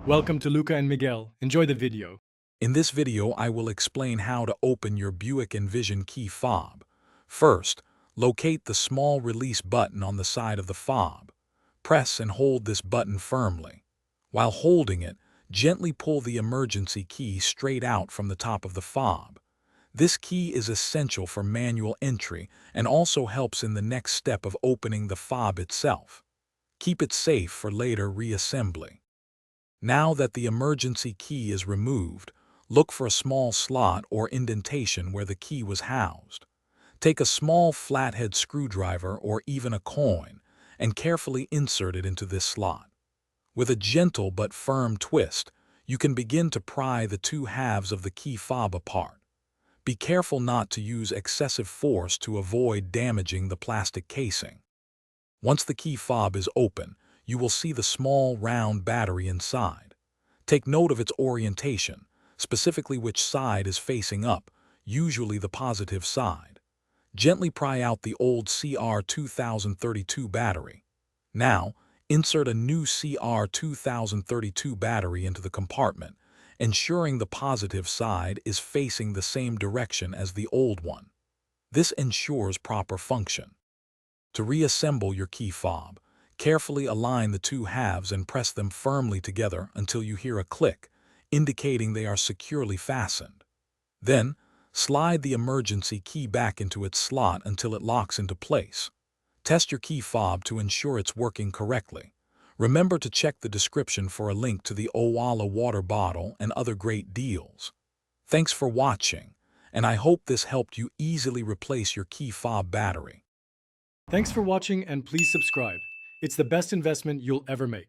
Welcome to Luca and Miguel. Enjoy the video. In this video, I will explain how to open your Buick Envision key fob. First, locate the small release button on the side of the fob. Press and hold this button firmly. While holding it, gently pull the emergency key straight out from the top of the fob. This key is essential for manual entry and also helps in the next step of opening the fob itself. Keep it safe for later reassembly. Now that the emergency key is removed, look for a small slot or indentation where the key was housed. Take a small flathead screwdriver or even a coin and carefully insert it into this slot. With a gentle but firm twist, you can begin to pry the two halves of the key fob apart. Be careful not to use excessive force to avoid damaging the plastic casing. Once the key fob is open, you will see the small round battery inside. Take note of its orientation, specifically which side is facing up, usually the positive side. Gently pry out the old CR2032 battery. Now, insert a new CR2032 battery into the compartment, ensuring the positive side is facing the same direction as the old one. This ensures proper function. To reassemble your key fob, carefully align the two halves and press them firmly together until you hear a click, indicating they are securely fastened. Then, slide the emergency key back into its slot until it locks into place. Test your key fob to ensure it's working correctly. Remember to check the description for a link to the Owala water bottle and other great deals. Thanks for watching, and I hope this helped you easily replace your key fob battery. Thanks for watching and please subscribe. It's the best investment you'll ever make.